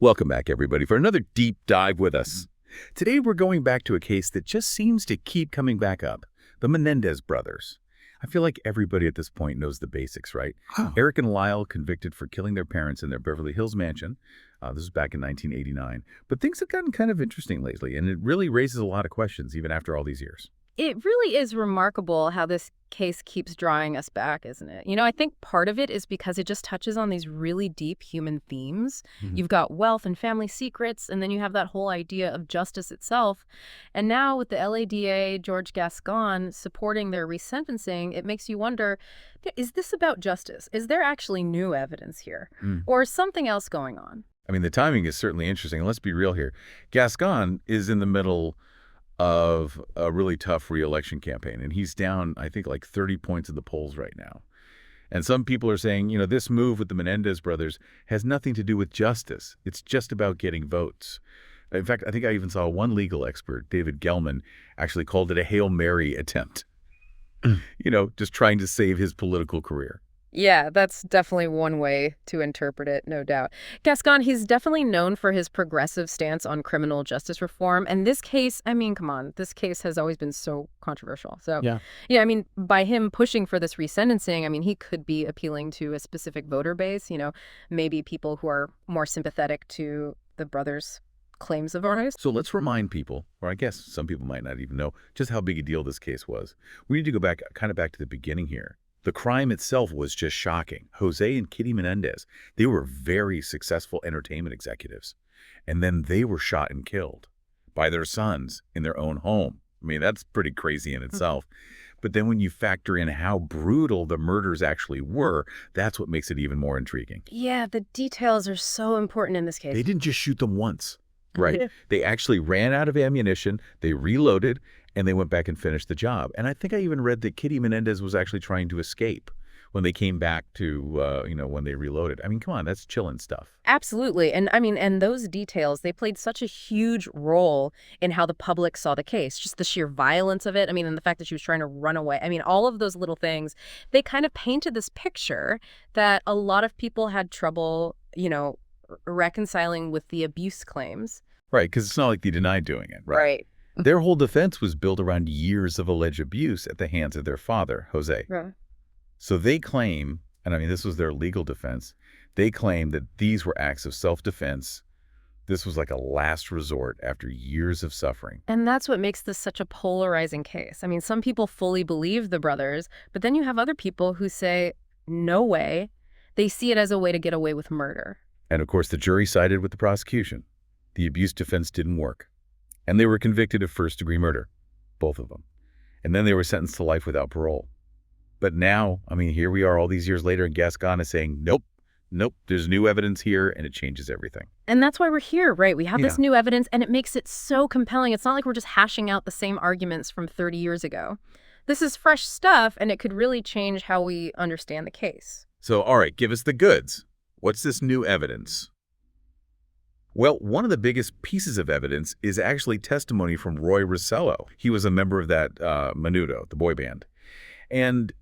Welcome back, everybody, for another deep dive with us. Today, we're going back to a case that just seems to keep coming back up, the Menendez brothers. I feel like everybody at this point knows the basics, right? Oh. Eric and Lyle convicted for killing their parents in their Beverly Hills mansion. This was back in 1989. But things have gotten kind of interesting lately, and it really raises a lot of questions, even after all these years. It really is remarkable how this case keeps drawing us back, isn't it? I think part of it is because it just touches on these really deep human themes. You've got wealth and family secrets, and then you have that whole idea of justice itself. And now with the LADA, George Gascon, supporting their resentencing, it makes you wonder, is this about justice? Is there actually new evidence here? Or is something else going on? I mean, the timing is certainly interesting. Let's be real here. Gascon is in the middle of a really tough re-election campaign, and he's down, I think, like 30 points in the polls right now. And some people are saying, this move with the Menendez brothers has nothing to do with justice. It's just about getting votes. In fact, I think I even saw one legal expert, David Gelman, actually called it a Hail Mary attempt. Just trying to save his political career. Yeah, that's definitely one way to interpret it, no doubt. Gascon, he's definitely known for his progressive stance on criminal justice reform. And this case, come on, this case has always been so controversial. So, yeah, by him pushing for this resentencing, he could be appealing to a specific voter base, maybe people who are more sympathetic to the brothers' claims of artists. So let's remind people, or I guess some people might not even know, just how big a deal this case was. We need to go back to the beginning here. The crime itself was just shocking. Jose and Kitty Menendez, they were very successful entertainment executives. And then they were shot and killed by their sons in their own home. That's pretty crazy in itself. But then when you factor in how brutal the murders actually were, that's what makes it even more intriguing. Yeah, the details are so important in this case. They didn't just shoot them once, right? They actually ran out of ammunition, they reloaded, and they went back and finished the job. And I think I even read that Kitty Menendez was actually trying to escape when they came back to, when they reloaded. Come on, that's chilling stuff. Absolutely. And those details, they played such a huge role in how the public saw the case. Just the sheer violence of it. And the fact that she was trying to run away. All of those little things, they kind of painted this picture that a lot of people had trouble, reconciling with the abuse claims. Right, because it's not like they denied doing it, right? Right. Their whole defense was built around years of alleged abuse at the hands of their father, Jose. Yeah. So they claim, and this was their legal defense, they claim that these were acts of self-defense. This was like a last resort after years of suffering. And that's what makes this such a polarizing case. Some people fully believe the brothers, but then you have other people who say, no way. They see it as a way to get away with murder. And of course, the jury sided with the prosecution. The abuse defense didn't work. And they were convicted of first-degree murder, both of them. And then they were sentenced to life without parole. But now, here we are all these years later, and Gascon is saying, nope, there's new evidence here, and it changes everything. And that's why we're here, right? We have this new evidence, and it makes it so compelling. It's not like we're just hashing out the same arguments from 30 years ago. This is fresh stuff, and it could really change how we understand the case. So, all right, give us the goods. What's this new evidence? Well, one of the biggest pieces of evidence is actually testimony from Roy Rossello. He was a member of that Menudo, the boy band. And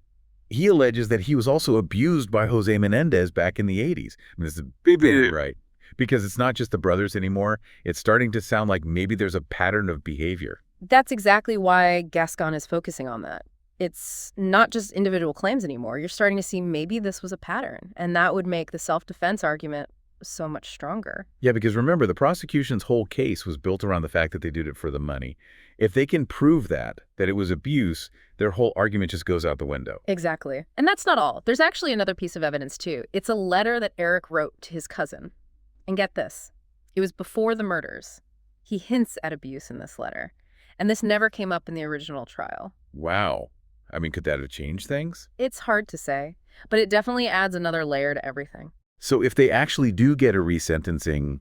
he alleges that he was also abused by Jose Menendez back in the 80s. This is big, right? Because it's not just the brothers anymore. It's starting to sound like maybe there's a pattern of behavior. That's exactly why Gascon is focusing on that. It's not just individual claims anymore. You're starting to see maybe this was a pattern, and that would make the self-defense argument so much stronger. Yeah, because remember, the prosecution's whole case was built around the fact that they did it for the money. If they can prove that it was abuse, their whole argument just goes out the window. Exactly. And that's not all. There's actually another piece of evidence, too. It's a letter that Eric wrote to his cousin. And get this, it was before the murders. He hints at abuse in this letter. And this never came up in the original trial. Wow. Could that have changed things? It's hard to say, but it definitely adds another layer to everything. So if they actually do get a resentencing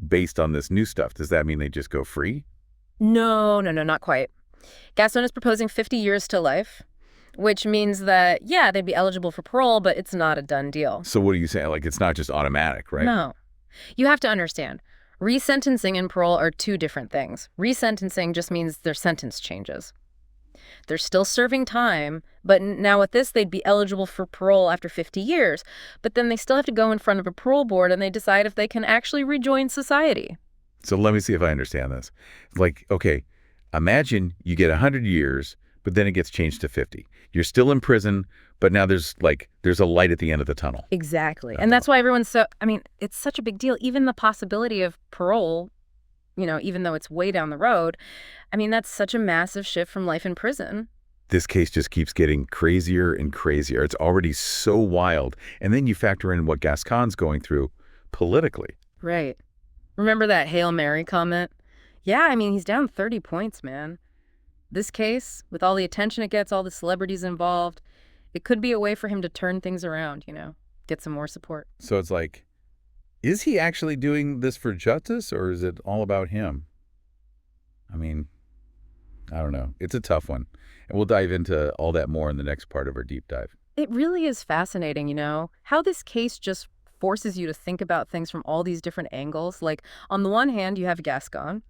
based on this new stuff, does that mean they just go free? No, not quite. Gascon is proposing 50 years to life, which means that, yeah, they'd be eligible for parole, but it's not a done deal. So what are you saying? It's not just automatic, right? No. You have to understand, resentencing and parole are two different things. Resentencing just means their sentence changes. They're still serving time, but now with this, they'd be eligible for parole after 50 years. But then they still have to go in front of a parole board and they decide if they can actually rejoin society. So let me see if I understand this. Like, okay, imagine you get 100 years, but then it gets changed to 50. You're still in prison, but now there's a light at the end of the tunnel. Exactly. And that's why everyone's so, I mean, it's such a big deal. Even the possibility of parole, even though it's way down the road, I mean, that's such a massive shift from life in prison. This case just keeps getting crazier and crazier. It's already so wild. And then you factor in what Gascon's going through politically. Right. Remember that Hail Mary comment? Yeah, I mean, he's down 30 points, man. This case, with all the attention it gets, all the celebrities involved, it could be a way for him to turn things around, get some more support. So it's like, is he actually doing this for justice, or is it all about him? I mean, I don't know. It's a tough one. And we'll dive into all that more in the next part of our deep dive. It really is fascinating, how this case just forces you to think about things from all these different angles. Like, on the one hand, you have Gascon,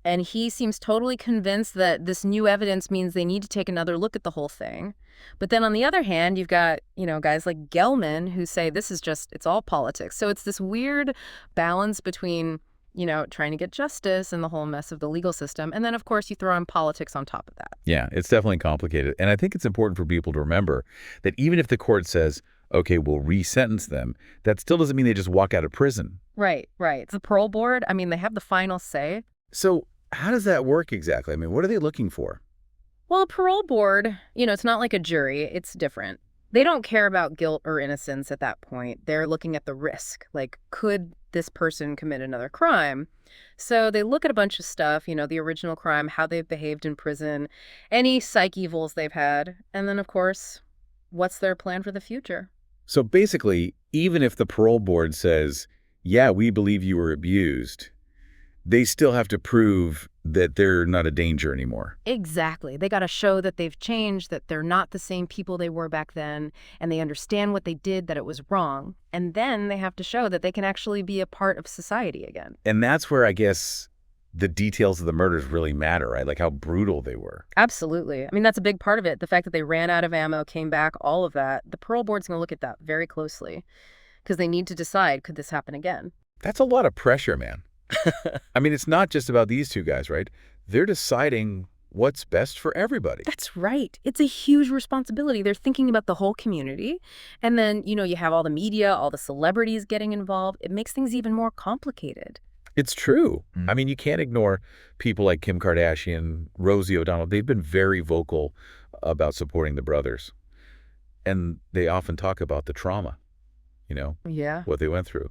and he seems totally convinced that this new evidence means they need to take another look at the whole thing. But then on the other hand, you've got, guys like Gelman who say this is just, it's all politics. So it's this weird balance between, trying to get justice and the whole mess of the legal system. And then, of course, you throw in politics on top of that. Yeah, it's definitely complicated. And I think it's important for people to remember that even if the court says, okay, we'll re-sentence them, that still doesn't mean they just walk out of prison. Right. The parole board, I mean, they have the final say. So how does that work exactly? I mean, what are they looking for? Well, a parole board, it's not like a jury. It's different. They don't care about guilt or innocence at that point. They're looking at the risk. Like, could this person commit another crime? So they look at a bunch of stuff, the original crime, how they've behaved in prison, any psych evils they've had, and then, of course, what's their plan for the future? So basically, even if the parole board says, yeah, we believe you were abused, they still have to prove that they're not a danger anymore. Exactly. They got to show that they've changed, that they're not the same people they were back then, and they understand what they did, that it was wrong. And then they have to show that they can actually be a part of society again. And that's where I guess the details of the murders really matter, right? Like how brutal they were. Absolutely. I mean, that's a big part of it. The fact that they ran out of ammo, came back, all of that. The parole board's going to look at that very closely because they need to decide, could this happen again? That's a lot of pressure, man. I mean, it's not just about these two guys, right? They're deciding what's best for everybody. That's right. It's a huge responsibility. They're thinking about the whole community. And then, you have all the media, all the celebrities getting involved. It makes things even more complicated. It's true. I mean, you can't ignore people like Kim Kardashian, Rosie O'Donnell. They've been very vocal about supporting the brothers. And they often talk about the trauma, Yeah. what they went through.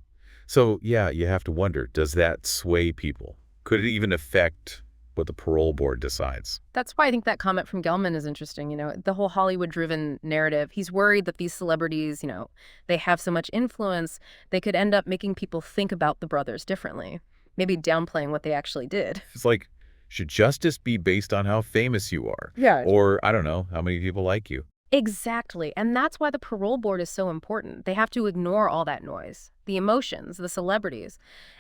So, yeah, you have to wonder, does that sway people? Could it even affect what the parole board decides? That's why I think that comment from Gelman is interesting. The whole Hollywood-driven narrative. He's worried that these celebrities, they have so much influence, they could end up making people think about the brothers differently, maybe downplaying what they actually did. It's like, should justice be based on how famous you are? Yeah. Or, I don't know, how many people like you? Exactly. And that's why the parole board is so important. They have to ignore all that noise, the emotions, the celebrities,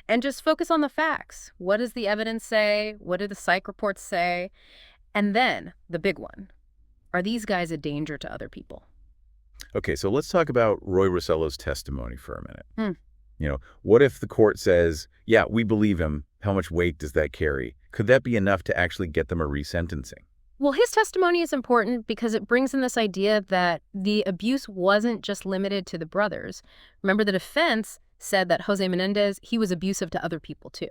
and just focus on the facts. What does the evidence say? What do the psych reports say? And then the big one. Are these guys a danger to other people? Okay, so let's talk about Roy Rossello's testimony for a minute. What if the court says, yeah, we believe him. How much weight does that carry? Could that be enough to actually get them a resentencing? Well, his testimony is important because it brings in this idea that the abuse wasn't just limited to the brothers. Remember, the defense said that Jose Menendez, he was abusive to other people too.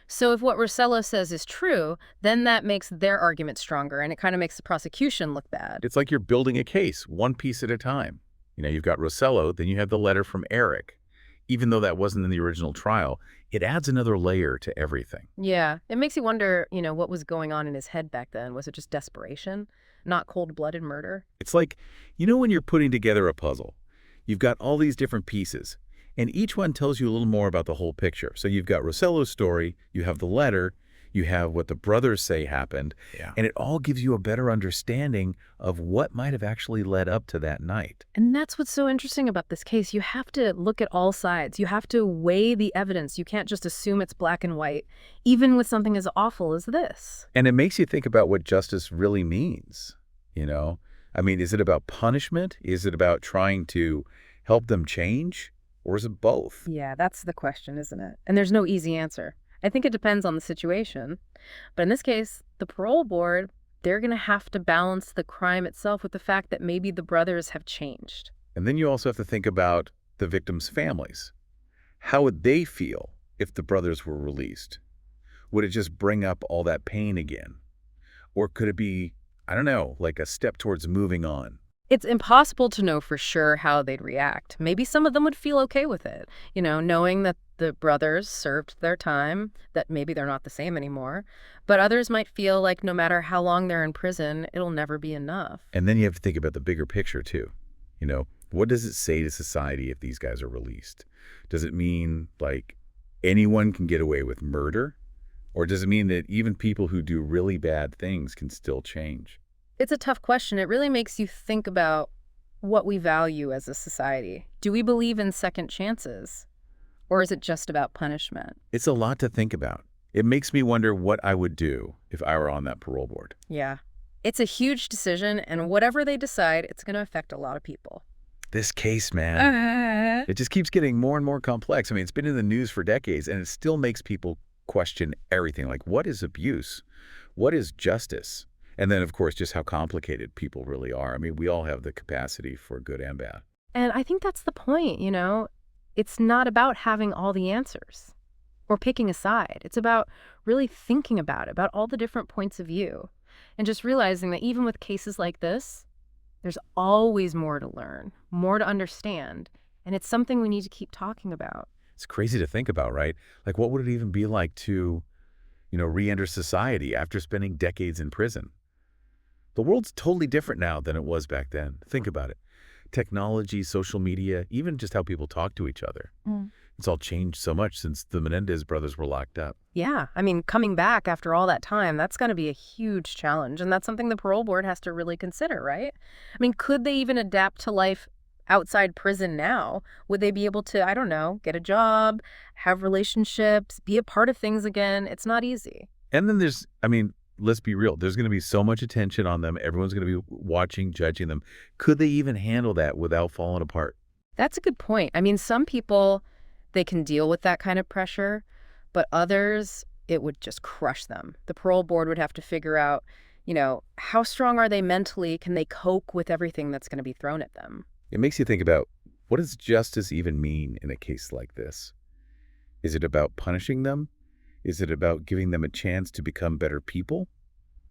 So if what Rossello says is true, then that makes their argument stronger, and it kind of makes the prosecution look bad. It's like you're building a case, one piece at a time. You've got Rossello, then you have the letter from Eric. Even though that wasn't in the original trial, it adds another layer to everything. Yeah, it makes you wonder, what was going on in his head back then? Was it just desperation, not cold-blooded murder? It's like, when you're putting together a puzzle, you've got all these different pieces, and each one tells you a little more about the whole picture. So you've got Rossello's story, you have the letter, You have what the brothers say happened, Yeah. and it all gives you a better understanding of what might have actually led up to that night. And that's what's so interesting about this case. You have to look at all sides. You have to weigh the evidence. You can't just assume it's black and white, even with something as awful as this. And it makes you think about what justice really means, you know? I mean, is it about punishment? Is it about trying to help them change? Or is it both? Yeah, that's the question, isn't it? And there's no easy answer. I think it depends on the situation. But in this case, the parole board, they're going to have to balance the crime itself with the fact that maybe the brothers have changed. And then you also have to think about the victims' families. How would they feel if the brothers were released? Would it just bring up all that pain again? Or could it be, I don't know, like a step towards moving on? It's impossible to know for sure how they'd react. Maybe some of them would feel okay with it, knowing that the brothers served their time, that maybe they're not the same anymore. But others might feel like no matter how long they're in prison, it'll never be enough. And then you have to think about the bigger picture, too. What does it say to society if these guys are released? Does it mean, like, anyone can get away with murder? Or does it mean that even people who do really bad things can still change? It's a tough question. It really makes you think about what we value as a society. Do we believe in second chances? Or is it just about punishment? It's a lot to think about. It makes me wonder what I would do if I were on that parole board. Yeah. It's a huge decision, and whatever they decide, it's going to affect a lot of people. This case, man, it just keeps getting more and more complex. I mean, it's been in the news for decades, and it still makes people question everything. Like, what is abuse? What is justice? And then, of course, just how complicated people really are. I mean, we all have the capacity for good and bad. And I think that's the point, It's not about having all the answers or picking a side. It's about really thinking about all the different points of view, and just realizing that even with cases like this, there's always more to learn, more to understand, and it's something we need to keep talking about. It's crazy to think about, right? Like, what would it even be like to, re-enter society after spending decades in prison? The world's totally different now than it was back then. Think about it. Technology, social media, even just how people talk to each other. It's all changed so much since the Menendez brothers were locked up. Yeah, I mean, coming back after all that time, that's going to be a huge challenge, and that's something the parole board has to really consider, right? I mean, could they even adapt to life outside prison now? Would they be able to, I don't know, get a job, have relationships, be a part of things again? It's not easy. And then let's be real. There's going to be so much attention on them. Everyone's going to be watching, judging them. Could they even handle that without falling apart? That's a good point. I mean, some people, they can deal with that kind of pressure, but others, it would just crush them. The parole board would have to figure out, how strong are they mentally? Can they cope with everything that's going to be thrown at them? It makes you think about, what does justice even mean in a case like this? Is it about punishing them? Is it about giving them a chance to become better people?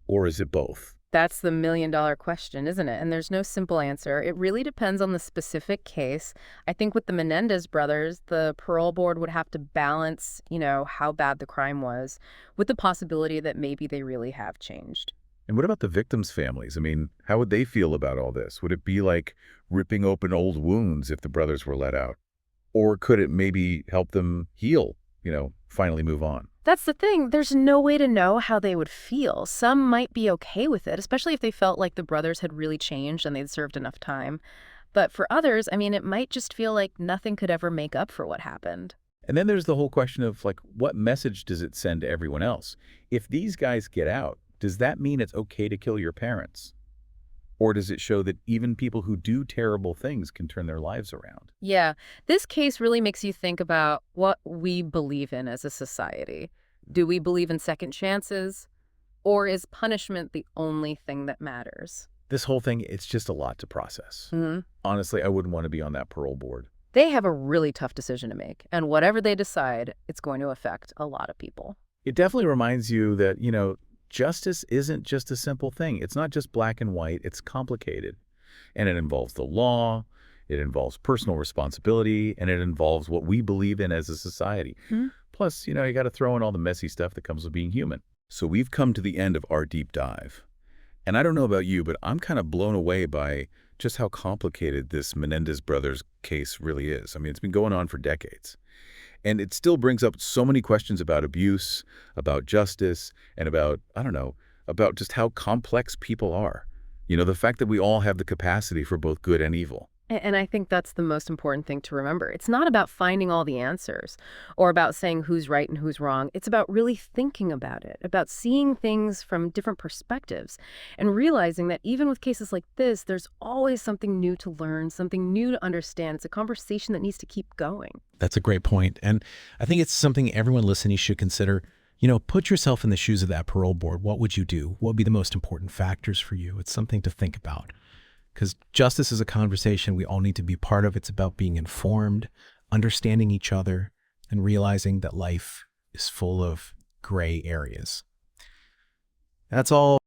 Or is it both? That's the million-dollar question, isn't it? And there's no simple answer. It really depends on the specific case. I think with the Menendez brothers, the parole board would have to balance, how bad the crime was with the possibility that maybe they really have changed. And what about the victims' families? I mean, how would they feel about all this? Would it be like ripping open old wounds if the brothers were let out? Or could it maybe help them heal, finally move on? That's the thing. There's no way to know how they would feel. Some might be okay with it, especially if they felt like the brothers had really changed and they'd served enough time. But for others, I mean, it might just feel like nothing could ever make up for what happened. And then there's the whole question of, like, what message does it send to everyone else? If these guys get out, does that mean it's okay to kill your parents? Or does it show that even people who do terrible things can turn their lives around? Yeah, this case really makes you think about what we believe in as a society. Do we believe in second chances? Or is punishment the only thing that matters? This whole thing, it's just a lot to process. Honestly, I wouldn't want to be on that parole board. They have a really tough decision to make, and whatever they decide, it's going to affect a lot of people. It definitely reminds you that, justice isn't just a simple thing. It's not just black and white. It's complicated. And it involves the law, it involves personal responsibility, and it involves what we believe in as a society. Plus, you got to throw in all the messy stuff that comes with being human. So we've come to the end of our deep dive. And I don't know about you, but I'm kind of blown away by just how complicated this Menendez Brothers case really is. I mean, it's been going on for decades. And it still brings up so many questions about abuse, about justice, and about, I don't know, about just how complex people are. The fact that we all have the capacity for both good and evil. And I think that's the most important thing to remember. It's not about finding all the answers or about saying who's right and who's wrong. It's about really thinking about it, about seeing things from different perspectives and realizing that even with cases like this, there's always something new to learn, something new to understand. It's a conversation that needs to keep going. That's a great point. And I think it's something everyone listening should consider. Put yourself in the shoes of that parole board. What would you do? What would be the most important factors for you? It's something to think about. Because justice is a conversation we all need to be part of. It's about being informed, understanding each other, and realizing that life is full of gray areas. That's all